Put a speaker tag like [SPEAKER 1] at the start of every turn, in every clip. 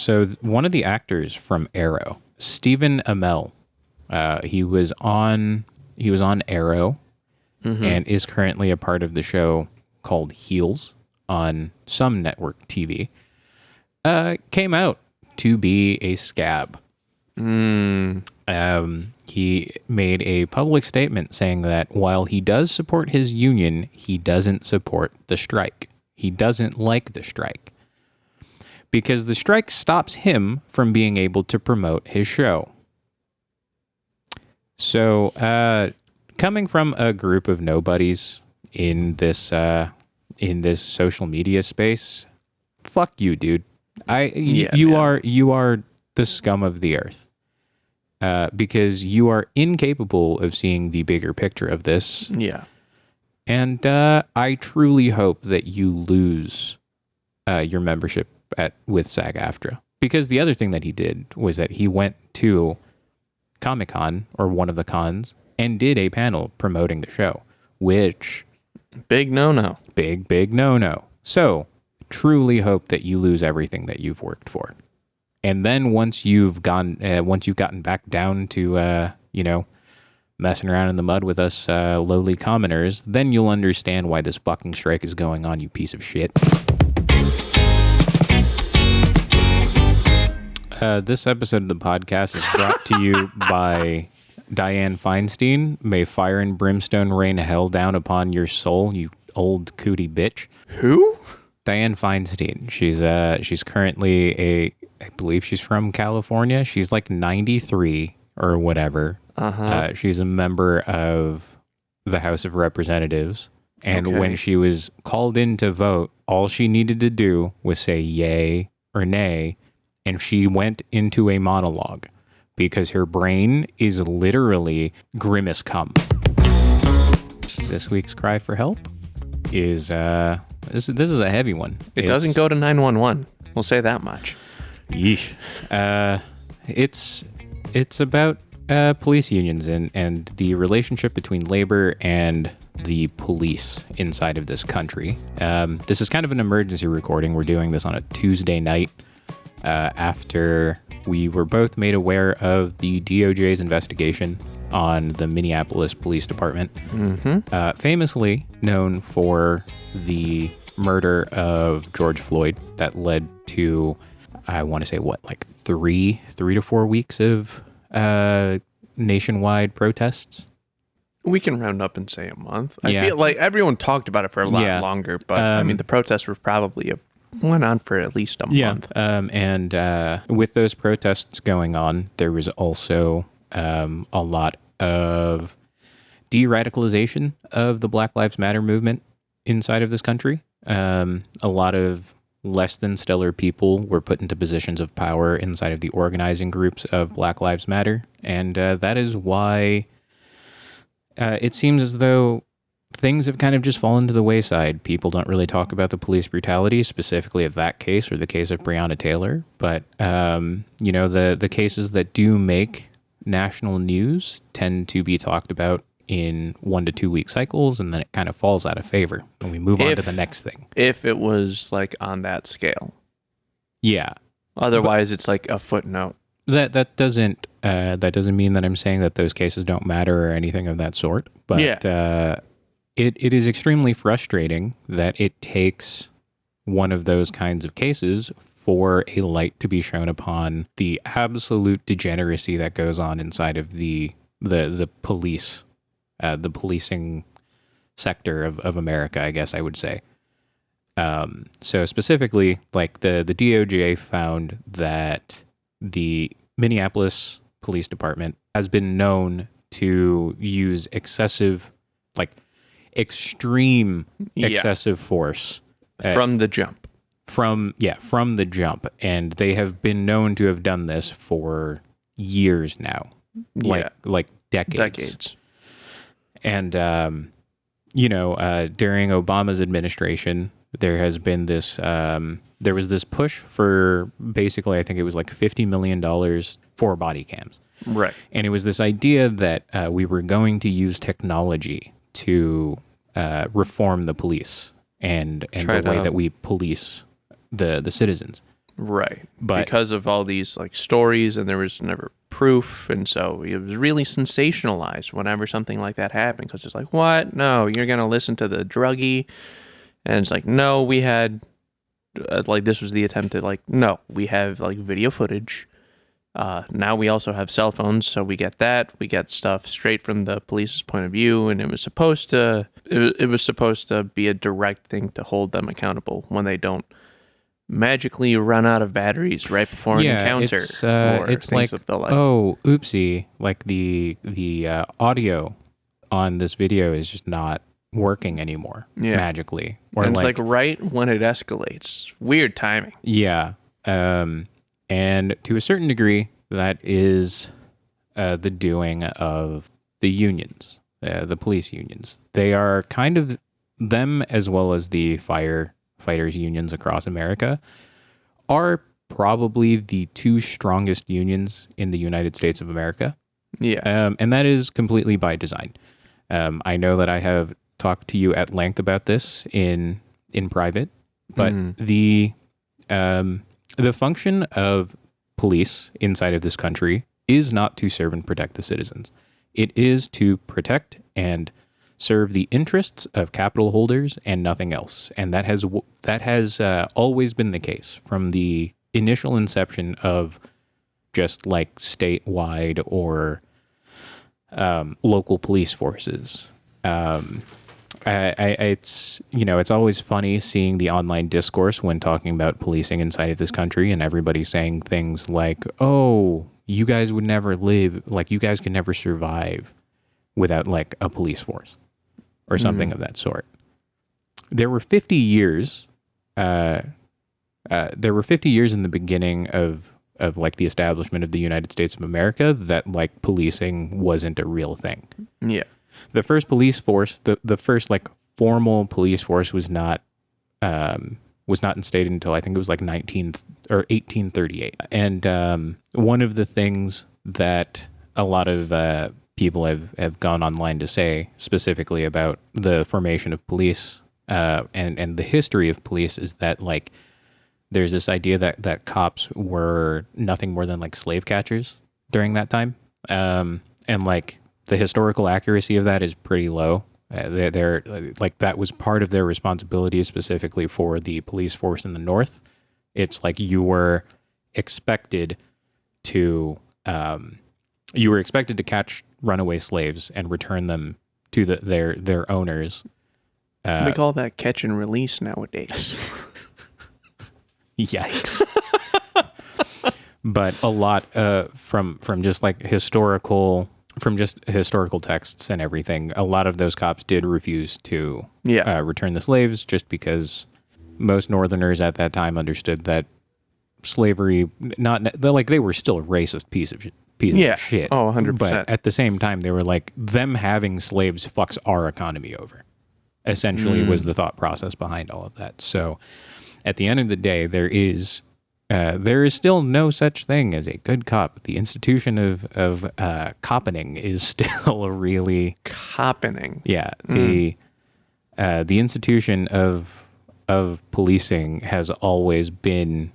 [SPEAKER 1] So one of the actors from Arrow, Stephen Amell, he was on Arrow and is currently a part of the show called Heels on some network TV. Came out to be a scab. He made a public statement saying that while he does support his union, he doesn't support the strike. He doesn't like the strike because the strike stops him from being able to promote his show. So, coming from a group of nobodies in this social media space, fuck you, dude. You are the scum of the earth. Because you are incapable of seeing the bigger picture of this.
[SPEAKER 2] Yeah.
[SPEAKER 1] And I truly hope that you lose your membership with SAGAFTRA. Because the other thing that he did was that he went to Comic-Con, or one of the cons, and did a panel promoting the show, which...
[SPEAKER 2] Big no-no.
[SPEAKER 1] Big no-no. So, truly hope that you lose everything that you've worked for. And then once you've gotten back down to, messing around in the mud with us lowly commoners, then you'll understand why this fucking strike is going on, you piece of shit. This episode of the podcast is brought to you by Dianne Feinstein. May fire and brimstone rain hell down upon your soul, you old cootie bitch.
[SPEAKER 2] Who?
[SPEAKER 1] Dianne Feinstein. She's currently I believe she's from California. She's like 93 or whatever. She's a member of the House of Representatives. And when she was called in to vote, all she needed to do was say yay or nay. And she went into a monologue because her brain is literally grimace cum. This week's cry for help is, this is a heavy one.
[SPEAKER 2] It doesn't go to 911. We'll say that much.
[SPEAKER 1] Yeesh. It's about police unions and the relationship between labor and the police inside of this country. This is kind of an emergency recording. We're doing this on a Tuesday night after we were both made aware of the DOJ's investigation on the Minneapolis Police Department, famously known for the murder of George Floyd that led to, I want to say, like 3 to 4 weeks of nationwide protests.
[SPEAKER 2] We can round up and say a month. I feel like everyone talked about it for a lot longer, but I mean, the protests were probably went on for at least a month.
[SPEAKER 1] And with those protests going on, there was also a lot of de-radicalization of the Black Lives Matter movement inside of this country. A lot of less than stellar people were put into positions of power inside of the organizing groups of Black Lives Matter. And that is why it seems as though things have kind of just fallen to the wayside. People don't really talk about the police brutality, specifically of that case or the case of Breonna Taylor. But, the cases that do make national news tend to be talked about in 1 to 2 week cycles, and then it kind of falls out of favor and we move on to the next thing.
[SPEAKER 2] If it was like on that scale.
[SPEAKER 1] Yeah.
[SPEAKER 2] Otherwise, it's like a footnote.
[SPEAKER 1] That doesn't mean that I'm saying that those cases don't matter or anything of that sort. But it is extremely frustrating that it takes one of those kinds of cases for a light to be shown upon the absolute degeneracy that goes on inside of the police, the policing sector of America, I guess I would say. So specifically, like the DOJ found that the Minneapolis Police Department has been known to use excessive, like extreme excessive force
[SPEAKER 2] from the jump.
[SPEAKER 1] From the jump. And they have been known to have done this for years now. Like decades. And, during Obama's administration, there has been this, there was this push for basically, I think it was like $50 million for body cams.
[SPEAKER 2] Right.
[SPEAKER 1] And it was this idea that we were going to use technology to reform the police and the way that we police the citizens.
[SPEAKER 2] Right. But because of all these like stories, and there was never proof, and so it was really sensationalized whenever something like that happened, because it's like, what? No, you're going to listen to the druggie. And it's like, no, we had like, this was the attempt at like, no, we have like video footage. Now we also have cell phones, so we get that. We get stuff straight from the police's point of view, and it was supposed to be a direct thing to hold them accountable when they don't magically run out of batteries right before an encounter.
[SPEAKER 1] It's like, oh, oopsie, like the audio on this video is just not working anymore magically.
[SPEAKER 2] Or and it's like right when it escalates. Weird timing.
[SPEAKER 1] Yeah. And to a certain degree, that is the doing of the unions, the police unions. They are kind of them, as well as the firefighters unions across America, are probably the two strongest unions in the United States of America.
[SPEAKER 2] Yeah.
[SPEAKER 1] And that is completely by design. I know that I have talked to you at length about this in private, but the function of police inside of this country is not to serve and protect the citizens. It is to protect and serve the interests of capital holders and nothing else. And that has always been the case from the initial inception of just like statewide or local police forces. It's always funny seeing the online discourse when talking about policing inside of this country, and everybody saying things like, oh, you guys would never live, like you guys could never survive without like a police force or something of that sort. There were 50 years in the beginning of like the establishment of the United States of America that like policing wasn't a real thing.
[SPEAKER 2] Yeah.
[SPEAKER 1] The first police force, the first like formal police force was not instated until I think it was like 1838. And one of the things that a lot of people have gone online to say specifically about the formation of police and the history of police is that like there's this idea that cops were nothing more than like slave catchers during that time, and like the historical accuracy of that is pretty low. They're like that was part of their responsibility specifically for the police force in the North. It's like you were expected to catch runaway slaves and return them to their owners.
[SPEAKER 2] We call that catch and release nowadays.
[SPEAKER 1] Yikes. But a lot from just like historical texts and everything, a lot of those cops did refuse to return the slaves just because most Northerners at that time understood that slavery, they were still a racist piece of shit.
[SPEAKER 2] Oh, 100%.
[SPEAKER 1] But at the same time, they were like, them having slaves fucks our economy over, essentially was the thought process behind all of that. So at the end of the day, there is still no such thing as a good cop. The institution of coppening is still a really
[SPEAKER 2] coppening.
[SPEAKER 1] Yeah, the institution of policing has always been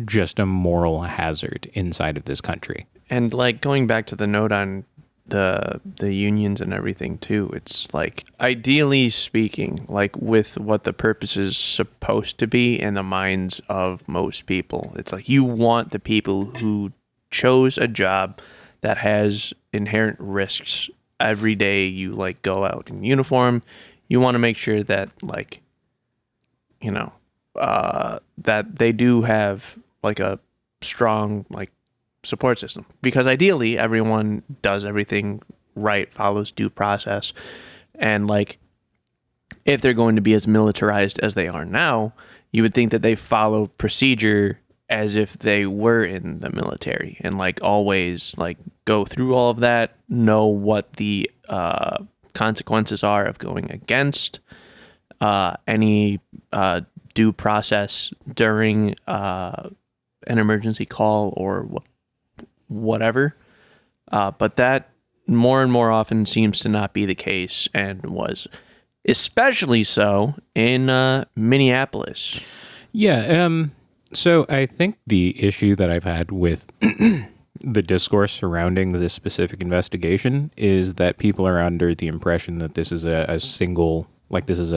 [SPEAKER 1] just a moral hazard inside of this country.
[SPEAKER 2] And like going back to the note on the unions and everything too, it's like ideally speaking, like with what the purpose is supposed to be in the minds of most people, it's like you want the people who chose a job that has inherent risks every day you like go out in uniform, you want to make sure that like that they do have like a strong like support system, because ideally everyone does everything right, follows due process, and like if they're going to be as militarized as they are now, you would think that they follow procedure as if they were in the military and like always like go through all of that, know what the consequences are of going against any due process during an emergency call or whatever. But that more and more often seems to not be the case, and was especially so in Minneapolis.
[SPEAKER 1] Yeah. So I think the issue that I've had with the discourse surrounding this specific investigation is that people are under the impression that this is a single, like this is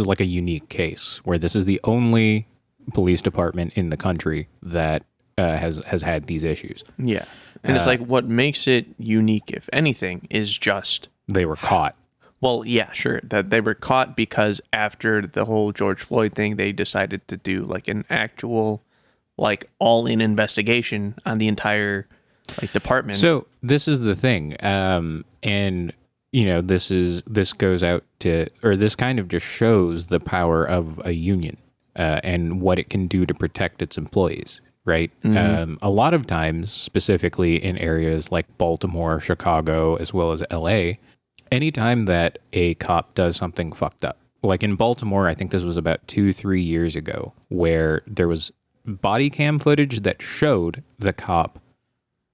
[SPEAKER 1] like a unique case where this is the only police department in the country that has had these issues.
[SPEAKER 2] Yeah. And it's like what makes it unique, if anything, is just
[SPEAKER 1] They were caught.
[SPEAKER 2] well, yeah, sure. That they were caught because after the whole George Floyd thing, they decided to do like an actual, like all-in investigation on the entire like department.
[SPEAKER 1] So this is the thing, and you know this goes out to, or this kind of just shows the power of a union and what it can do to protect its employees. Right. A lot of times, specifically in areas like Baltimore, Chicago, as well as LA, anytime that a cop does something fucked up, like in Baltimore, I think this was about 2-3 years ago, where there was body cam footage that showed the cop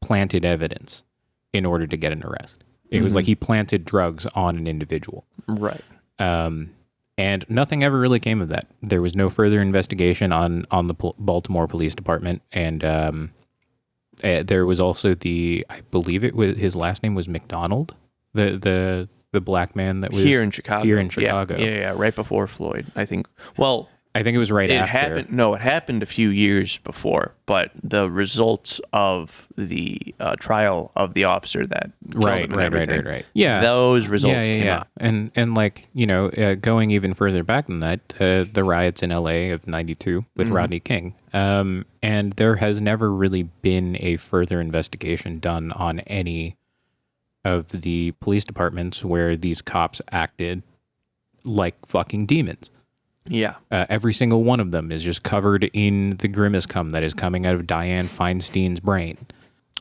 [SPEAKER 1] planted evidence in order to get an arrest. It was like he planted drugs on an individual.
[SPEAKER 2] Right.
[SPEAKER 1] And nothing ever really came of that. There was no further investigation on the Baltimore Police Department, and there was also I believe it was, his last name was McDonald, the black man that was
[SPEAKER 2] Here in Chicago. Yeah, right before Floyd, I think. Well,
[SPEAKER 1] I think it was right
[SPEAKER 2] it
[SPEAKER 1] after.
[SPEAKER 2] happened. No, it happened a few years before, but the results of the trial of the officer that killed him and everything,
[SPEAKER 1] Right. Yeah,
[SPEAKER 2] those results came out.
[SPEAKER 1] And like, you know, going even further back than that, the riots in LA of '92 with Rodney King, and there has never really been a further investigation done on any of the police departments where these cops acted like fucking demons.
[SPEAKER 2] Yeah.
[SPEAKER 1] Every single one of them is just covered in the grimace cum that is coming out of Dianne Feinstein's brain.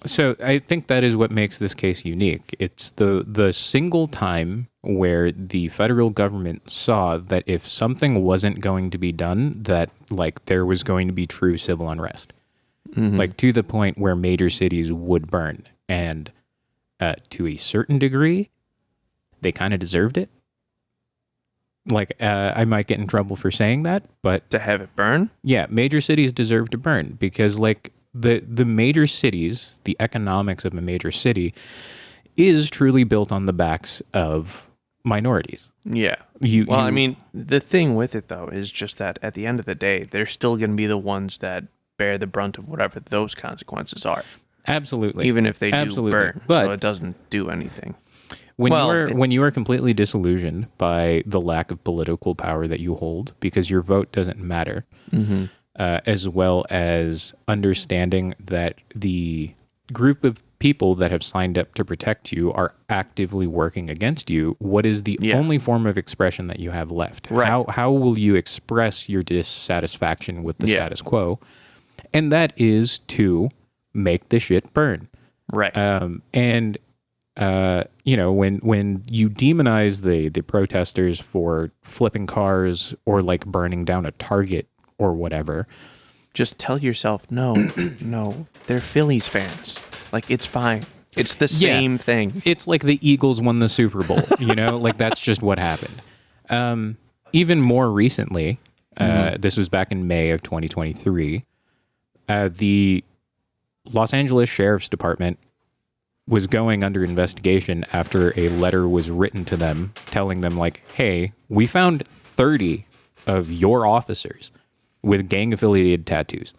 [SPEAKER 1] So I think that is what makes this case unique. It's the single time where the federal government saw that if something wasn't going to be done, that like there was going to be true civil unrest, like to the point where major cities would burn. And to a certain degree, they kind of deserved it. Like, I might get in trouble for saying that, but
[SPEAKER 2] To have it burn?
[SPEAKER 1] yeah, major cities deserve to burn because, like, the major cities, the economics of a major city is truly built on the backs of minorities.
[SPEAKER 2] Yeah. I mean, the thing with it, though, is just that at the end of the day, they're still going to be the ones that bear the brunt of whatever those consequences are.
[SPEAKER 1] Absolutely.
[SPEAKER 2] Even if they do burn.
[SPEAKER 1] But
[SPEAKER 2] so it doesn't do anything.
[SPEAKER 1] When you are completely disillusioned by the lack of political power that you hold because your vote doesn't matter, as well as understanding that the group of people that have signed up to protect you are actively working against you, what is the only form of expression that you have left?
[SPEAKER 2] Right.
[SPEAKER 1] How will you express your dissatisfaction with the status quo? And that is to make the shit burn.
[SPEAKER 2] Right.
[SPEAKER 1] You know, when you demonize the protesters for flipping cars or like burning down a Target or whatever,
[SPEAKER 2] just tell yourself, no, they're Phillies fans. Like, it's fine. It's the same thing.
[SPEAKER 1] It's like the Eagles won the Super Bowl, you know, like that's just what happened. Even more recently, this was back in May of 2023, the Los Angeles Sheriff's Department was going under investigation after a letter was written to them telling them like, hey, we found 30 of your officers with gang affiliated tattoos.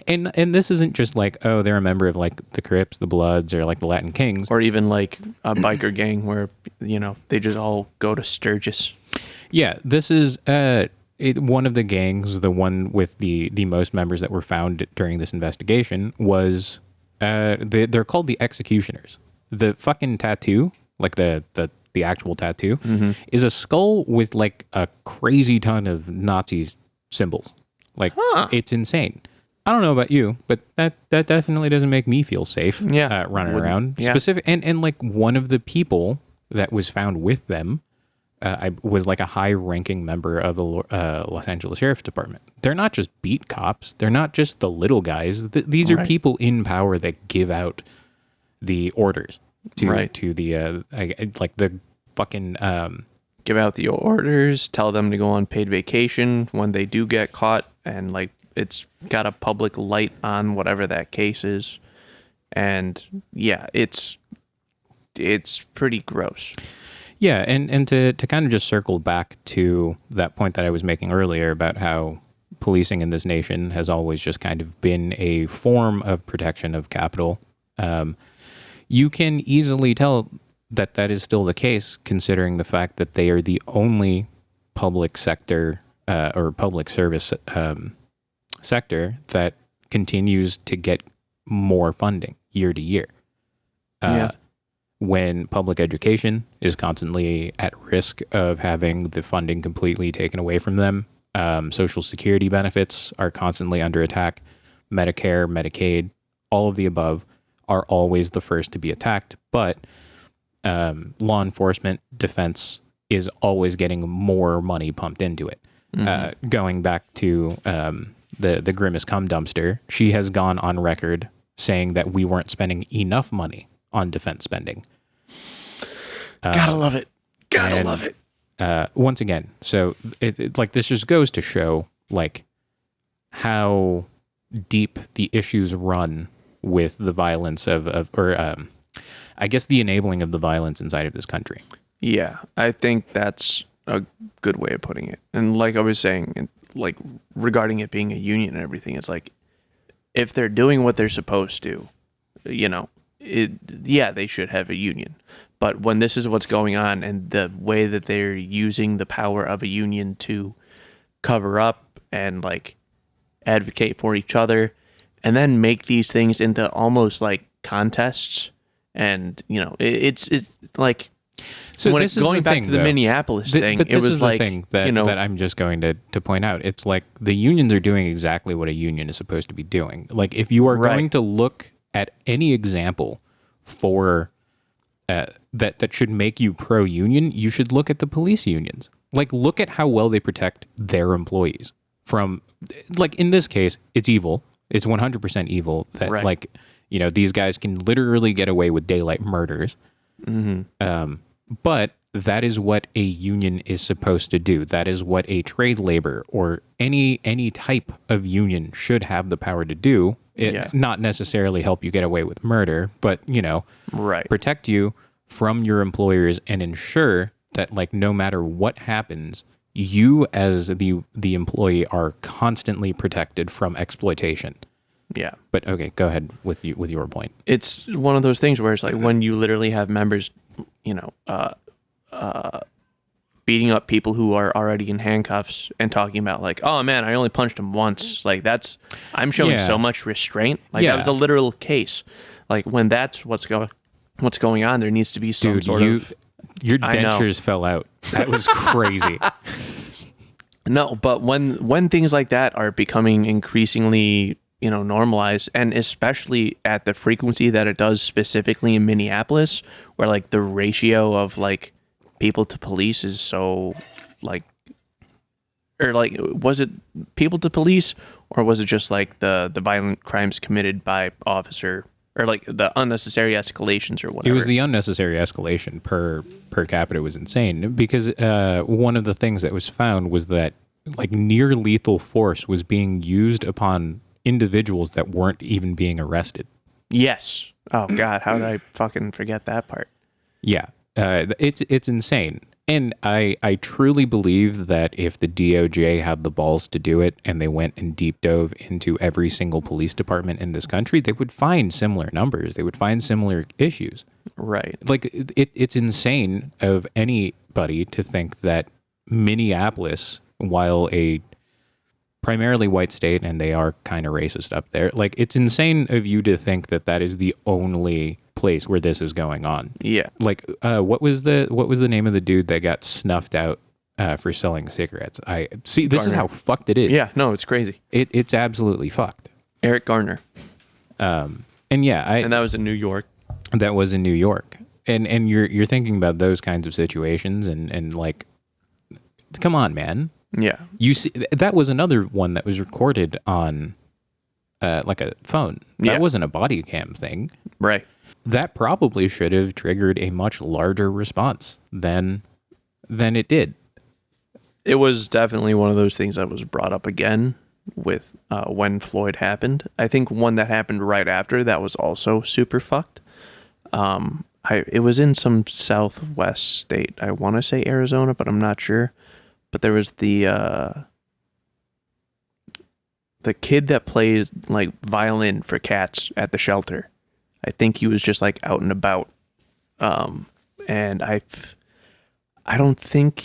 [SPEAKER 1] And this isn't just like, oh, they're a member of like the Crips, the Bloods, or like the Latin Kings.
[SPEAKER 2] Or even like a biker gang where, you know, they just all go to Sturgis.
[SPEAKER 1] Yeah, this is one of the gangs, the one with the most members that were found during this investigation was... they're called the Executioners. The fucking tattoo, like the actual tattoo, is a skull with like a crazy ton of Nazi symbols. Like it's insane. I don't know about you, but that definitely doesn't make me feel safe. Running around.
[SPEAKER 2] Yeah.
[SPEAKER 1] Specific and like one of the people that was found with them, I was like a high-ranking member of the Los Angeles Sheriff's Department. They're not just beat cops. They're not just the little guys. These are people in power that give out the orders to the like the fucking
[SPEAKER 2] give out the orders, tell them to go on paid vacation when they do get caught, and like it's got a public light on whatever that case is. And yeah, it's pretty gross.
[SPEAKER 1] Yeah, and to kind of just circle back to that point that I was making earlier about how policing in this nation has always just kind of been a form of protection of capital. You can easily tell that that is still the case, considering the fact that they are the only public sector or public service sector that continues to get more funding year to year. When public education is constantly at risk of having the funding completely taken away from them, Social Security benefits are constantly under attack. Medicare, Medicaid, all of the above are always the first to be attacked. But law enforcement, defense is always getting more money pumped into it. Going back to the Grimace Cum dumpster, she has gone on record saying that we weren't spending enough money on defense spending.
[SPEAKER 2] Gotta love it. Gotta love it.
[SPEAKER 1] Once again, so it like this just goes to show like how deep the issues run with the violence I guess the enabling of the violence inside of this country.
[SPEAKER 2] Yeah, I think that's a good way of putting it. And like I was saying, like regarding it being a union and everything, it's like if they're doing what they're supposed to, they should have a union. But when this is what's going on and the way that they're using the power of a union to cover up and like advocate for each other and then make these things into almost like contests, and it's like,
[SPEAKER 1] so
[SPEAKER 2] when
[SPEAKER 1] this
[SPEAKER 2] it's
[SPEAKER 1] is
[SPEAKER 2] going
[SPEAKER 1] the
[SPEAKER 2] back
[SPEAKER 1] thing,
[SPEAKER 2] to the
[SPEAKER 1] though.
[SPEAKER 2] Minneapolis thing,
[SPEAKER 1] But
[SPEAKER 2] it
[SPEAKER 1] this
[SPEAKER 2] was
[SPEAKER 1] is
[SPEAKER 2] like
[SPEAKER 1] the thing that, that I'm just going to point out. It's like the unions are doing exactly what a union is supposed to be doing. Like if you are going to look at any example for that should make you pro-union, you should look at the police unions. Like look at how well they protect their employees from, like in this case, it's evil. It's 100% evil that like, these guys can literally get away with daylight murders. But that is what a union is supposed to do. That is what a trade labor or any type of union should have the power to do. Not necessarily help you get away with murder, but protect you from your employers and ensure that like no matter what happens, you as the employee are constantly protected from exploitation.
[SPEAKER 2] Yeah.
[SPEAKER 1] But okay, go ahead with your point.
[SPEAKER 2] It's one of those things where it's like when you literally have members, beating up people who are already in handcuffs and talking about like, oh man, I only punched him once. Like I'm showing so much restraint. Like that was a literal case. Like when that's what's going on, there needs to be some sort of.
[SPEAKER 1] Your dentures fell out. That was crazy.
[SPEAKER 2] No, but when things like that are becoming increasingly normalized, and especially at the frequency that it does specifically in Minneapolis, where like the ratio of like people to police is so like, or like, was it people to police, or was it just like the violent crimes committed by officer, or like the unnecessary escalations or whatever?
[SPEAKER 1] It was the unnecessary escalation per capita was insane, because one of the things that was found was that like near lethal force was being used upon individuals that weren't even being arrested.
[SPEAKER 2] Yes. Oh God, how did I fucking forget that part?
[SPEAKER 1] Yeah. It's insane. And I truly believe that if the DOJ had the balls to do it and they went and deep dove into every single police department in this country, they would find similar numbers. They would find similar issues.
[SPEAKER 2] Right.
[SPEAKER 1] Like it's insane of anybody to think that Minneapolis, while a primarily white state, and they are kind of racist up there, like it's insane of you to think that that is the only place where this is going on.
[SPEAKER 2] Yeah.
[SPEAKER 1] Like what was the name of the dude that got snuffed out for selling cigarettes? I see. This is how fucked it is.
[SPEAKER 2] Yeah. No, it's crazy.
[SPEAKER 1] It's absolutely fucked.
[SPEAKER 2] Eric Garner.
[SPEAKER 1] And that
[SPEAKER 2] was in New York.
[SPEAKER 1] That was in New York. And you're thinking about those kinds of situations and like, come on, man.
[SPEAKER 2] Yeah.
[SPEAKER 1] You see, that was another one that was recorded on like a phone. That wasn't a body cam thing.
[SPEAKER 2] Right.
[SPEAKER 1] That probably should have triggered a much larger response than than it did.
[SPEAKER 2] It was definitely one of those things that was brought up again with when Floyd happened. I think one that happened right after that was also super fucked. It was in some southwest state. I want to say Arizona, but I'm not sure. But there was the kid that plays like violin for cats at the shelter. I think he was just like out and about. And I don't think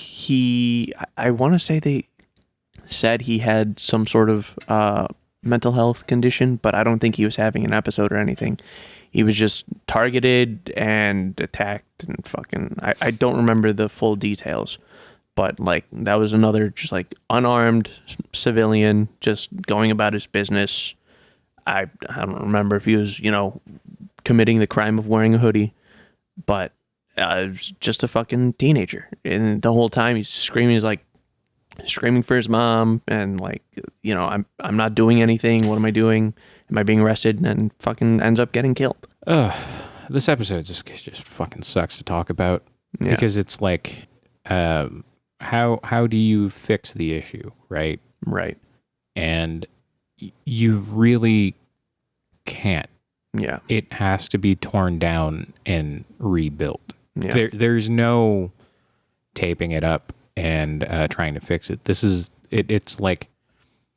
[SPEAKER 2] I want to say they said he had some sort of mental health condition, but I don't think he was having an episode or anything. He was just targeted and attacked and fucking, I don't remember the full details, but like that was another just like unarmed civilian just going about his business. I don't remember if he was, committing the crime of wearing a hoodie, but it was just a fucking teenager. And the whole time he's screaming, screaming for his mom and like, I'm not doing anything. What am I doing? Am I being arrested? And fucking ends up getting killed.
[SPEAKER 1] This episode just fucking sucks to talk about because it's like, how do you fix the issue, right?
[SPEAKER 2] Right.
[SPEAKER 1] And you really can't.
[SPEAKER 2] Yeah. It
[SPEAKER 1] has to be torn down and rebuilt.
[SPEAKER 2] Yeah.
[SPEAKER 1] There's no taping it up and trying to fix it. It's like,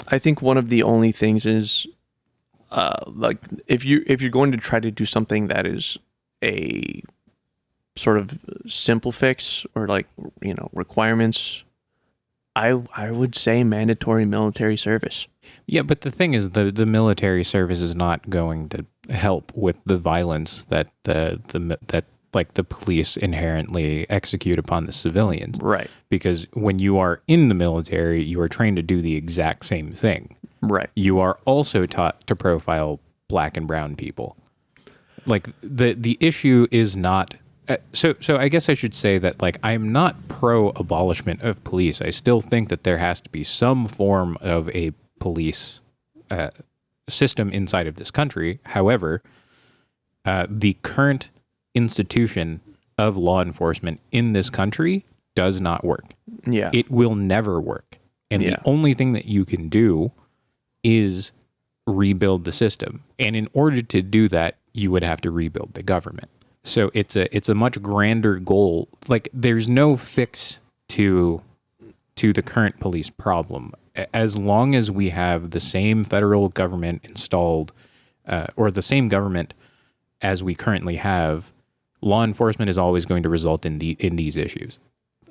[SPEAKER 2] I think one of the only things is like if you're going to try to do something that is a sort of simple fix or like, requirements, I would say mandatory military service.
[SPEAKER 1] Yeah, but the thing is the military service is not going to help with the violence that the police inherently execute upon the civilians.
[SPEAKER 2] Right.
[SPEAKER 1] Because when you are in the military, you are trained to do the exact same thing.
[SPEAKER 2] Right.
[SPEAKER 1] You are also taught to profile black and brown people. Like the issue is not so I guess I should say that like I'm not pro abolishment of police. I still think that there has to be some form of a police system inside of this country. However, the current institution of law enforcement in this country does not work.
[SPEAKER 2] Yeah.
[SPEAKER 1] It will never work. And the only thing that you can do is rebuild the system. And in order to do that, you would have to rebuild the government. So it's a much grander goal. Like there's no fix to the current police problem. As long as we have the same federal government installed, or the same government as we currently have, law enforcement is always going to result in these issues.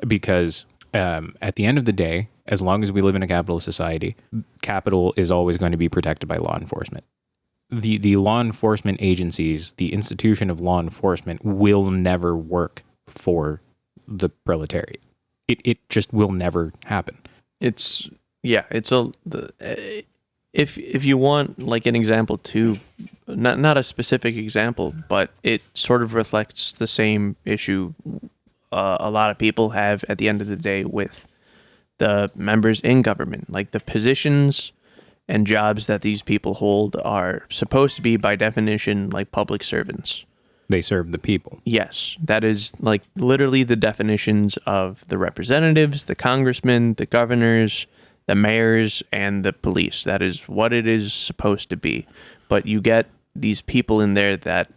[SPEAKER 1] Because at the end of the day, as long as we live in a capitalist society, capital is always going to be protected by law enforcement. The law enforcement agencies, the institution of law enforcement will never work for the proletariat. It just will never happen.
[SPEAKER 2] If you want like an example too, not a specific example, but it sort of reflects the same issue a lot of people have at the end of the day with the members in government. Like the positions and jobs that these people hold are supposed to be by definition like public servants.
[SPEAKER 1] They serve the people.
[SPEAKER 2] Yes, that is like literally the definitions of the representatives, the congressmen, the governors, the mayors, and the police. That is what it is supposed to be. But you get these people in there that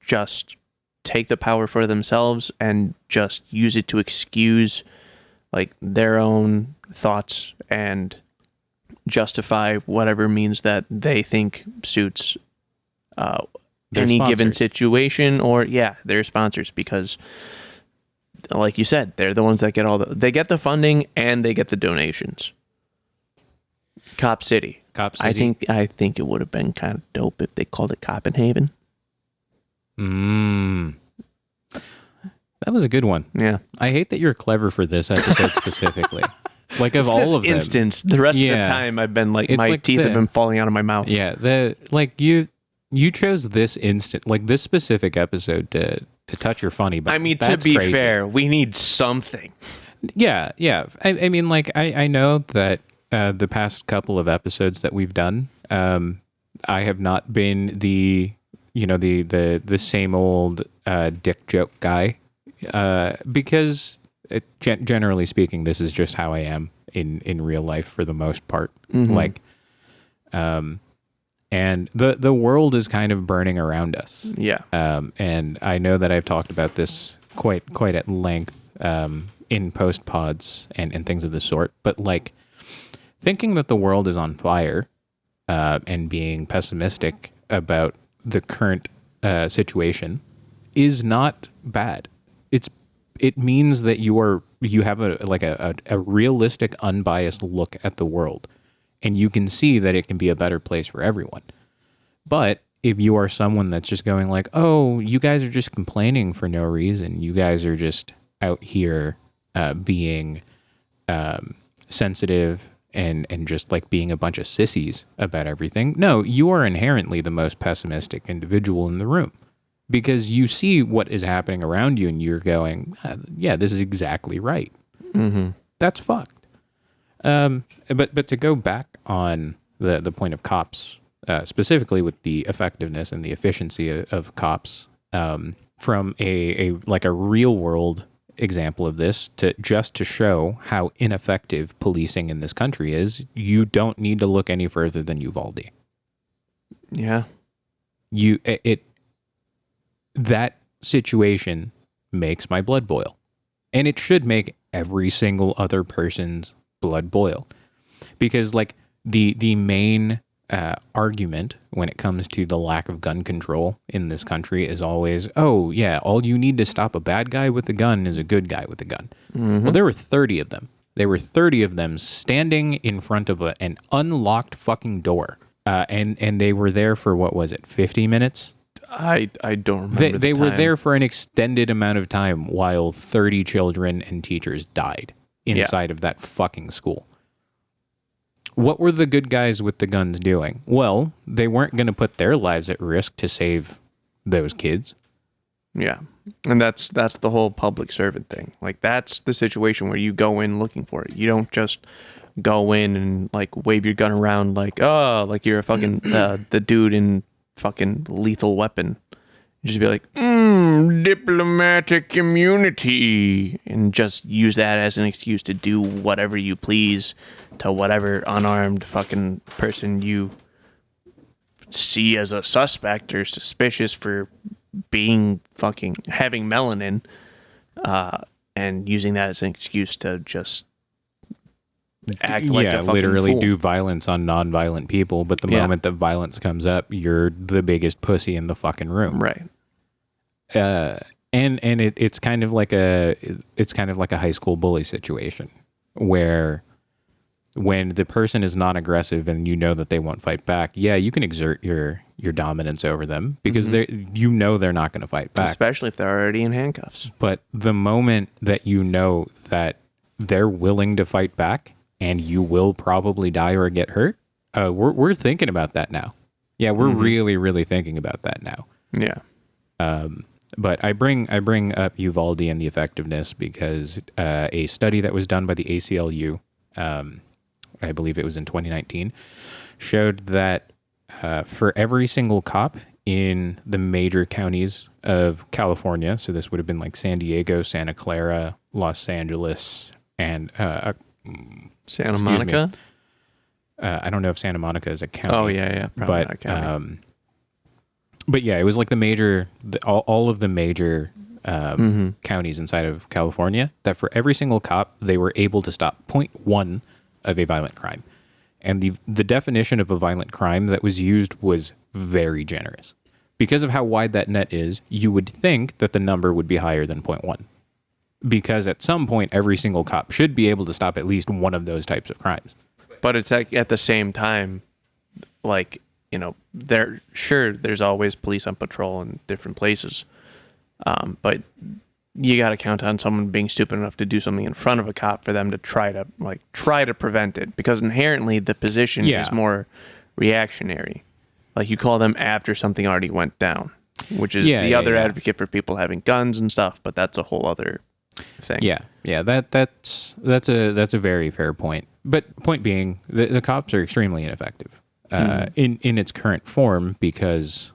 [SPEAKER 2] just take the power for themselves and just use it to excuse like their own thoughts and justify whatever means that they think suits any given situation, or their sponsors, because like you said, they're the ones that get they get the funding and they get the donations. Cop City. I think it would have been kind of dope if they called it Copenhaven.
[SPEAKER 1] That was a good one.
[SPEAKER 2] Yeah.
[SPEAKER 1] I hate that you're clever for this episode specifically. Like of all of them.
[SPEAKER 2] Instance, the rest of the time I've been like, my teeth have been falling out of my mouth.
[SPEAKER 1] Yeah. You chose this this specific episode to touch your funny, but
[SPEAKER 2] I mean, to be fair, we need something.
[SPEAKER 1] Yeah. I mean, like, I know that the past couple of episodes that we've done, I have not been the same old dick joke guy because generally speaking, this is just how I am in real life for the most part. Like, and the world is kind of burning around us.
[SPEAKER 2] Yeah.
[SPEAKER 1] And I know that I've talked about this quite at length in post pods and things of the sort. But like, thinking that the world is on fire and being pessimistic about the current situation is not bad. It means that you have a realistic, unbiased look at the world, and you can see that it can be a better place for everyone. But if you are someone that's just going like, oh, you guys are just complaining for no reason, you guys are just out here being sensitive and just like being a bunch of sissies about everything. No, you are inherently the most pessimistic individual in the room, because you see what is happening around you and you're going, yeah, this is exactly right. That's fucked. But to go back on the point of cops, specifically with the effectiveness and the efficiency of cops, from a real world example of this, to show how ineffective policing in this country is, you don't need to look any further than Uvalde.
[SPEAKER 2] Yeah.
[SPEAKER 1] That situation makes my blood boil, and it should make every single other person's blood boil, because like the main argument when it comes to the lack of gun control in this country is always, oh yeah, all you need to stop a bad guy with a gun is a good guy with a gun. Well, there were 30 of them. There were 30 of them standing in front of an unlocked fucking door, and they were there for, what was it, 50 minutes?
[SPEAKER 2] I don't remember.
[SPEAKER 1] They were there for an extended amount of time while 30 children and teachers died inside of that fucking school. What were the good guys with the guns doing? Well, they weren't going to put their lives at risk to save those kids.
[SPEAKER 2] Yeah. And that's the whole public servant thing. Like, that's the situation where you go in looking for it. You don't just go in and like wave your gun around like, oh, like you're a fucking the dude in fucking Lethal Weapon. You just be like, diplomatic immunity, and just use that as an excuse to do whatever you please to whatever unarmed fucking person you see as a suspect or suspicious for being fucking having melanin, and using that as an excuse to just act like a fucking
[SPEAKER 1] literally
[SPEAKER 2] fool.
[SPEAKER 1] do violence on non-violent people. But the moment that violence comes up, you're the biggest pussy in the fucking room,
[SPEAKER 2] right?
[SPEAKER 1] And it's kind of like a high school bully situation where when the person is non-aggressive and you know that they won't fight back, yeah, you can exert your dominance over them because they're not going to fight back,
[SPEAKER 2] especially if they're already in handcuffs.
[SPEAKER 1] But the moment that you know that they're willing to fight back and you will probably die or get hurt, we're thinking about that now. Yeah, we're really, really thinking about that now.
[SPEAKER 2] Yeah.
[SPEAKER 1] But I bring up Uvalde and the effectiveness because a study that was done by the ACLU, I believe it was in 2019, showed that for every single cop in the major counties of California, so this would have been like San Diego, Santa Clara, Los Angeles, and
[SPEAKER 2] Santa Monica.
[SPEAKER 1] I don't know if Santa Monica is a county.
[SPEAKER 2] Oh yeah, probably not a county.
[SPEAKER 1] But yeah, it was like all of the major counties inside of California, that for every single cop, they were able to stop 0.1 of a violent crime. And the definition of a violent crime that was used was very generous. Because of how wide that net is, you would think that the number would be higher than 0.1. Because at some point, every single cop should be able to stop at least one of those types of crimes.
[SPEAKER 2] But it's like at the same time, like, you know, there's always police on patrol in different places. But you got to count on someone being stupid enough to do something in front of a cop for them to try to prevent it, because inherently the position is more reactionary. Like, you call them after something already went down, which is the other advocate for people having guns and stuff. But that's a whole other thing. Yeah.
[SPEAKER 1] That's a very fair point. But point being, the cops are extremely ineffective in its current form, because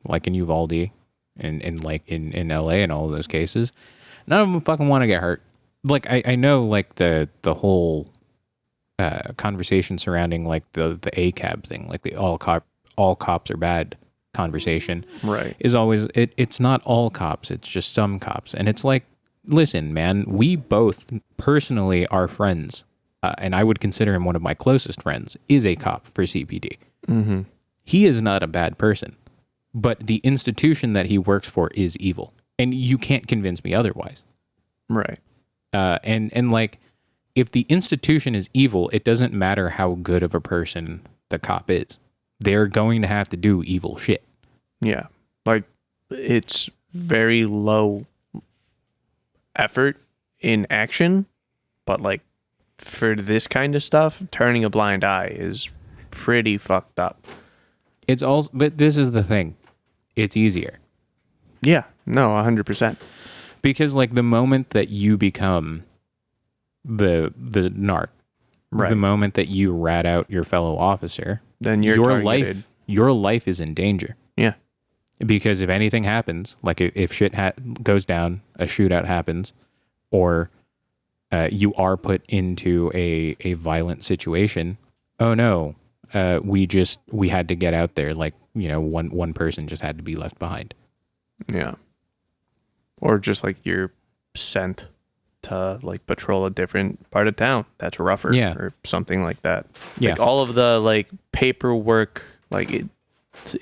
[SPEAKER 1] like in Uvalde and like in LA and all of those cases, None of them fucking want to get hurt. Like I know like the whole conversation surrounding like the ACAB thing, like the all cops are bad conversation,
[SPEAKER 2] Right.
[SPEAKER 1] is always it's not all cops, it's just some cops. And it's like, listen, man, we both personally are friends, and I would consider him one of my closest friends, is a cop for CPD.
[SPEAKER 2] Mm-hmm.
[SPEAKER 1] He is not a bad person, but the institution that he works for is evil, and you can't convince me otherwise.
[SPEAKER 2] Right.
[SPEAKER 1] And like, if the institution is evil, it doesn't matter how good of a person the cop is. They're going to have to do evil shit.
[SPEAKER 2] Yeah. Like, it's very low effort in action, but like for this kind of stuff, turning a blind eye is pretty fucked up.
[SPEAKER 1] It's also, but this is the thing. It's easier.
[SPEAKER 2] Yeah. No, 100%.
[SPEAKER 1] Because like the moment that you become the narc,
[SPEAKER 2] Right.
[SPEAKER 1] the moment that you rat out your fellow officer,
[SPEAKER 2] Then you're targeted.
[SPEAKER 1] your life is in danger.
[SPEAKER 2] Yeah.
[SPEAKER 1] Because if anything happens, like if shit goes down, a shootout happens, or you are put into a violent situation, oh no, we had to get out there. Like, you know, one person just had to be left behind.
[SPEAKER 2] Yeah. Or just like you're sent to like patrol a different part of town that's rougher,
[SPEAKER 1] Yeah.
[SPEAKER 2] or something like that.
[SPEAKER 1] Yeah.
[SPEAKER 2] Like all of the like paperwork, like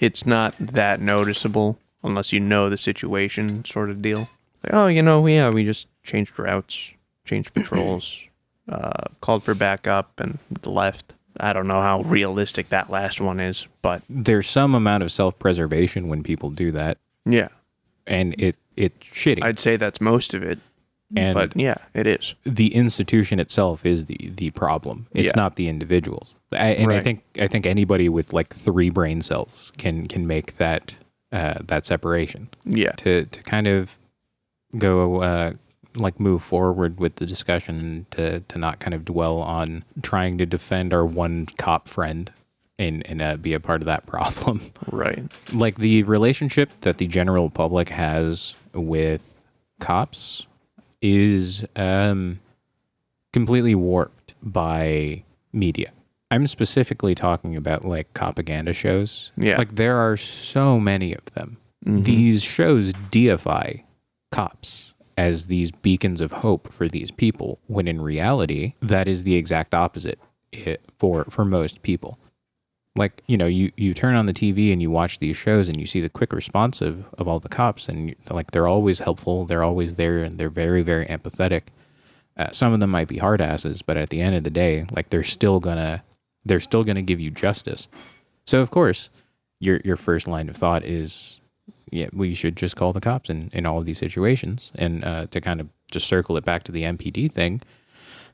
[SPEAKER 2] it's not that noticeable unless you know the situation, sort of deal. Like, oh, you know, yeah, we just changed routes, changed patrols, called for backup and left. I don't know how realistic that last one is, but
[SPEAKER 1] There's some amount of self-preservation when people do that,
[SPEAKER 2] yeah,
[SPEAKER 1] and it's shitty.
[SPEAKER 2] I'd say that's most of it.
[SPEAKER 1] And
[SPEAKER 2] But yeah, it is.
[SPEAKER 1] the institution itself is the problem. It's
[SPEAKER 2] Yeah.
[SPEAKER 1] not the individuals. I
[SPEAKER 2] Right.
[SPEAKER 1] think anybody with like 3 brain cells can make that separation
[SPEAKER 2] Yeah.
[SPEAKER 1] to kind of go like move forward with the discussion, to not kind of dwell on trying to defend our one cop friend and be a part of that problem.
[SPEAKER 2] Right.
[SPEAKER 1] Like the relationship that the general public has with cops is completely warped by media. I'm specifically talking about like propaganda shows.
[SPEAKER 2] Yeah.
[SPEAKER 1] Like there are so many of them.
[SPEAKER 2] Mhm.
[SPEAKER 1] These shows deify cops as these beacons of hope for these people, when in reality, that is the exact opposite for most people. Like, you know, you turn on the TV and you watch these shows and you see the quick response of all the cops, and like they're always helpful, they're always there, and they're very, very empathetic. Some of them might be hard asses, but at the end of the day, like they're still gonna give you justice. So of course, your first line of thought is, yeah, we should just call the cops in all of these situations. And to kind of just circle it back to the MPD thing,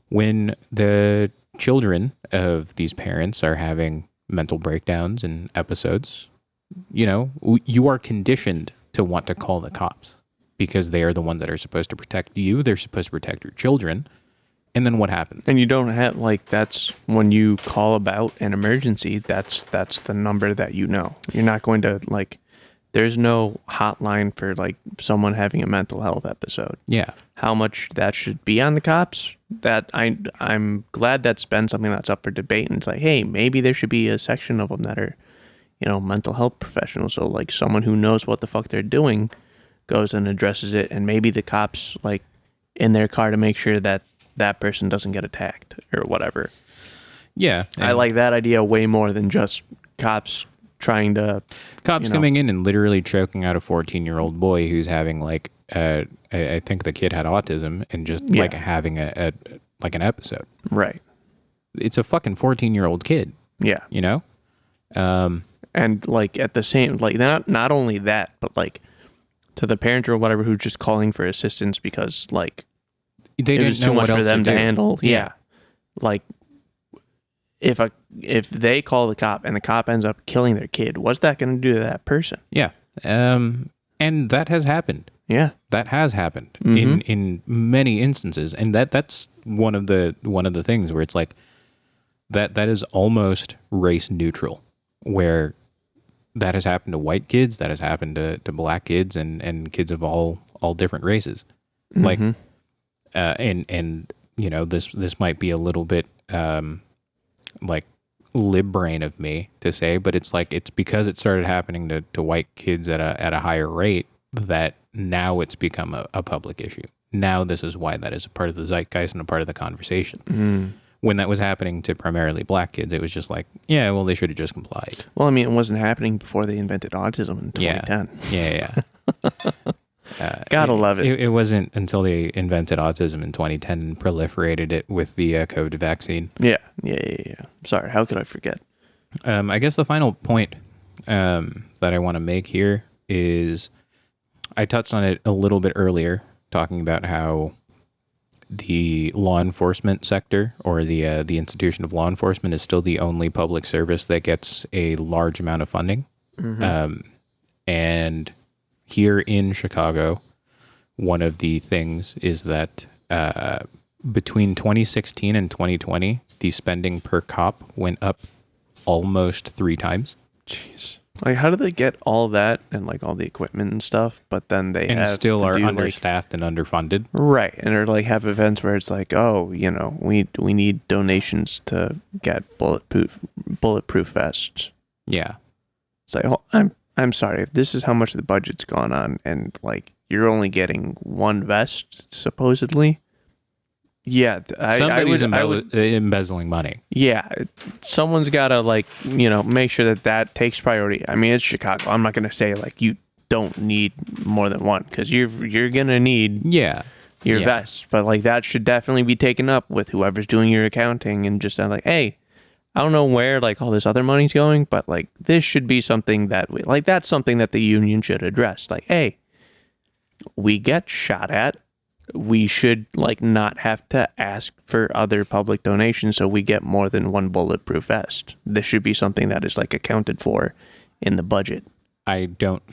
[SPEAKER 1] when the children of these parents are having mental breakdowns and episodes, you know, you are conditioned to want to call the cops because they are the ones that are supposed to protect you. They're supposed to protect your children. And then what happens?
[SPEAKER 2] And you don't have, like, that's when you call about an emergency, that's the number that you know. You're not going to, like, there's no hotline for, like, someone having a mental health episode.
[SPEAKER 1] Yeah.
[SPEAKER 2] How much that should be on the cops, that I'm glad that's been something that's up for debate. And it's like, hey, maybe there should be a section of them that are, you know, mental health professionals. So, like, someone who knows what the fuck they're doing goes and addresses it. And maybe the cops, like, in their car to make sure that that person doesn't get attacked or whatever.
[SPEAKER 1] Yeah.
[SPEAKER 2] I like that idea way more than just cops trying to...
[SPEAKER 1] Cops coming in and literally choking out a 14-year-old boy who's having, like, I think the kid had autism, and just, like, having an episode.
[SPEAKER 2] Right.
[SPEAKER 1] It's a fucking 14-year-old kid.
[SPEAKER 2] Yeah.
[SPEAKER 1] You know?
[SPEAKER 2] And, like, at the same... Like, not only that, but, like, to the parent or whatever who's just calling for assistance because, like,
[SPEAKER 1] they
[SPEAKER 2] it
[SPEAKER 1] didn't
[SPEAKER 2] was
[SPEAKER 1] know
[SPEAKER 2] too much
[SPEAKER 1] what
[SPEAKER 2] for
[SPEAKER 1] else
[SPEAKER 2] them to
[SPEAKER 1] do.
[SPEAKER 2] handle. Yeah. Like, if they call the cop and the cop ends up killing their kid, what's that going to do to that person?
[SPEAKER 1] Yeah. And that has happened.
[SPEAKER 2] Yeah.
[SPEAKER 1] That has happened
[SPEAKER 2] Mhm.
[SPEAKER 1] in many instances. And that's one of the things where it's like that is almost race neutral, where that has happened to white kids, that has happened to black kids and kids of all different races. Like, and you know, this might be a little bit like lib brain of me to say, but it's like it's because it started happening to white kids at a higher rate that now it's become a public issue. Now this is why that is a part of the zeitgeist and a part of the conversation. When that was happening to primarily black kids, it was just like, yeah, well, they should have just complied.
[SPEAKER 2] Well, I mean, it wasn't happening before they invented autism in 2010.
[SPEAKER 1] Yeah.
[SPEAKER 2] Gotta love it.
[SPEAKER 1] It wasn't until they invented autism in 2010 and proliferated it with the COVID vaccine.
[SPEAKER 2] Yeah. Sorry, how could I forget?
[SPEAKER 1] I guess the final point that I want to make here is I touched on it a little bit earlier, talking about how the law enforcement sector or the institution of law enforcement is still the only public service that gets a large amount of funding. And here in Chicago, one of the things is that between 2016 and 2020, the spending per cop went up almost 3 times.
[SPEAKER 2] Jeez. Like, how do they get all that and like all the equipment and stuff, but then they
[SPEAKER 1] and
[SPEAKER 2] have
[SPEAKER 1] still
[SPEAKER 2] to
[SPEAKER 1] are
[SPEAKER 2] do,
[SPEAKER 1] understaffed and underfunded?
[SPEAKER 2] Right, and or like have events where it's like, oh, you know, we need donations to get bulletproof vests.
[SPEAKER 1] Yeah,
[SPEAKER 2] it's like, oh, I'm sorry, if this is how much the budget's gone on, and like you're only getting one vest supposedly. Yeah,
[SPEAKER 1] somebody's embezzling money.
[SPEAKER 2] Yeah, someone's got to like, you know, make sure that takes priority. I mean, it's Chicago. I'm not going to say like you don't need more than one because you're going to need your vest, but like that should definitely be taken up with whoever's doing your accounting and just like, hey, I don't know where like all this other money's going, but like this should be something that that's something that the union should address. Like, hey, we get shot at. We should like not have to ask for other public donations so we get more than one bulletproof vest. This should be something that is like accounted for in the budget.
[SPEAKER 1] I don't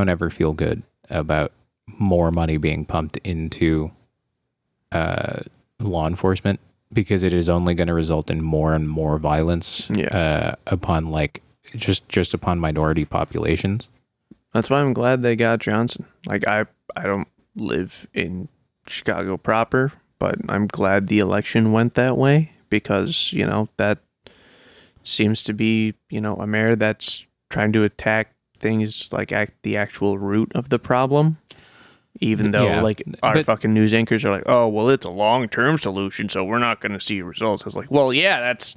[SPEAKER 1] ever feel good about more money being pumped into law enforcement because it is only going to result in more and more violence upon like just upon minority populations.
[SPEAKER 2] That's why I'm glad they got Johnson. Like I don't live in Chicago proper, but I'm glad the election went that way because, you know, that seems to be, you know, a mayor that's trying to attack things like at the actual root of the problem. Even though like our fucking news anchors are like, oh, well, it's a long-term solution, so we're not going to see results. I was like, well, yeah, that's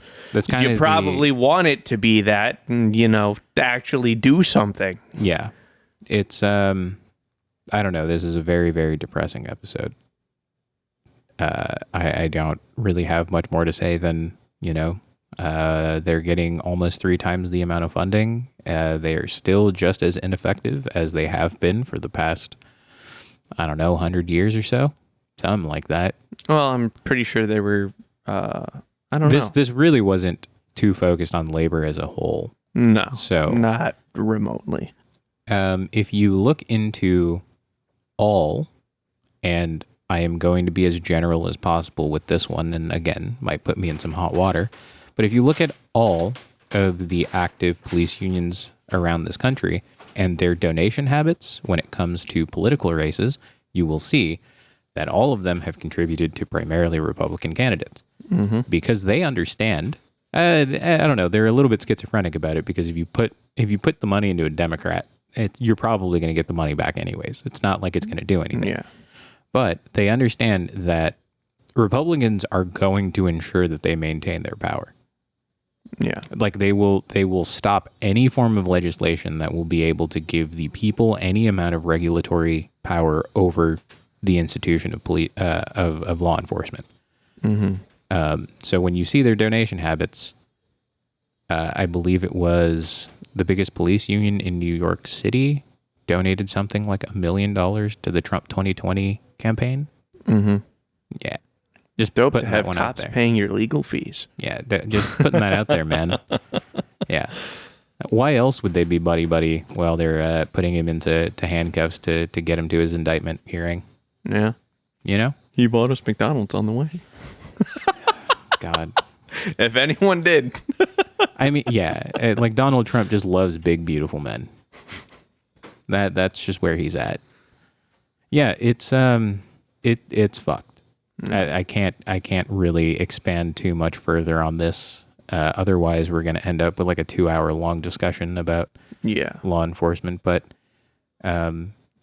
[SPEAKER 2] kind of you probably want it to be that, and, you know, to actually do something.
[SPEAKER 1] Yeah. It's, I don't know. This is a very, very depressing episode. I don't really have much more to say than, you know, they're getting almost 3 times the amount of funding. They are still just as ineffective as they have been for the past, I don't know, 100 years or so. Something like that.
[SPEAKER 2] Well, I'm pretty sure they were, I don't know.
[SPEAKER 1] This really wasn't too focused on labor as a whole.
[SPEAKER 2] No,
[SPEAKER 1] so
[SPEAKER 2] not remotely.
[SPEAKER 1] If you look into all, and I am going to be as general as possible with this one, and again, might put me in some hot water, but if you look at all of the active police unions around this country and their donation habits when it comes to political races, you will see that all of them have contributed to primarily Republican candidates because they understand. I don't know. They're a little bit schizophrenic about it because if you put the money into a Democrat, you're probably going to get the money back anyways. It's not like it's going to do anything.
[SPEAKER 2] Yeah.
[SPEAKER 1] But they understand that Republicans are going to ensure that they maintain their power.
[SPEAKER 2] Yeah.
[SPEAKER 1] Like they will stop any form of legislation that will be able to give the people any amount of regulatory power over the institution of of law enforcement. So when you see their donation habits, I believe it was the biggest police union in New York City donated something like $1 million to the Trump 2020 campaign. Yeah. Just
[SPEAKER 2] dope
[SPEAKER 1] putting
[SPEAKER 2] to have
[SPEAKER 1] that one
[SPEAKER 2] cops
[SPEAKER 1] out there.
[SPEAKER 2] paying your legal fees.
[SPEAKER 1] Yeah, just putting that out there, man. Yeah. Why else would they be buddy-buddy while they're putting him into handcuffs to get him to his indictment hearing?
[SPEAKER 2] Yeah.
[SPEAKER 1] You know?
[SPEAKER 2] He bought us McDonald's on the way.
[SPEAKER 1] God.
[SPEAKER 2] If anyone did.
[SPEAKER 1] I mean, yeah, like Donald Trump just loves big, beautiful men. That's just where he's at. Yeah, it's it's fucked. I can't really expand too much further on this. Otherwise, we're going to end up with like a 2-hour long discussion about law enforcement. But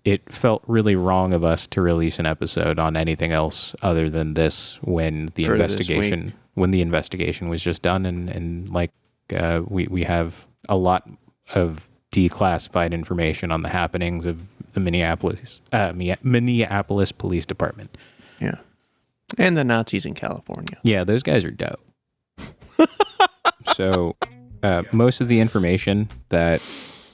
[SPEAKER 1] it felt really wrong of us to release an episode on anything else other than this when the investigation was just done, and like we have a lot of declassified information on the happenings of the Minneapolis Police Department.
[SPEAKER 2] Yeah. And the Nazis in California.
[SPEAKER 1] Yeah, those guys are dope. So most of the information that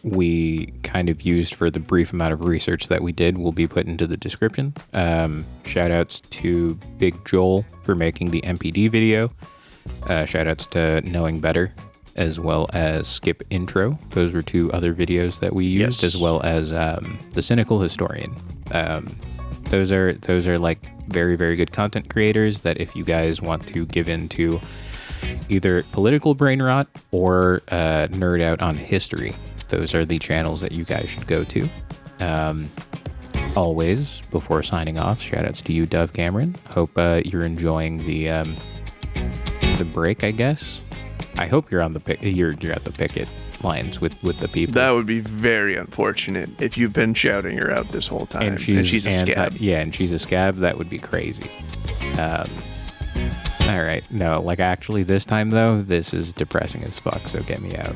[SPEAKER 1] we kind of used for the brief amount of research that we did will be put into the description. Shout outs to Big Joel for making the MPD video. Shout outs to Knowing Better, as well as Skip Intro. Those were 2 other videos that we used, as well as The Cynical Historian. Those are like very, very good content creators that if you guys want to give into either political brain rot or nerd out on history, those are the channels that you guys should go to. Always, before signing off, shout outs to you, Dove Cameron. Hope you're enjoying the break, I guess. I hope you're on you're at the picket lines with the people.
[SPEAKER 2] That would be very unfortunate if you've been shouting her out this whole time.
[SPEAKER 1] And she's
[SPEAKER 2] a scab.
[SPEAKER 1] Yeah, and she's a scab. That would be crazy. All right. No, like actually this time though, this is depressing as fuck, so get me out.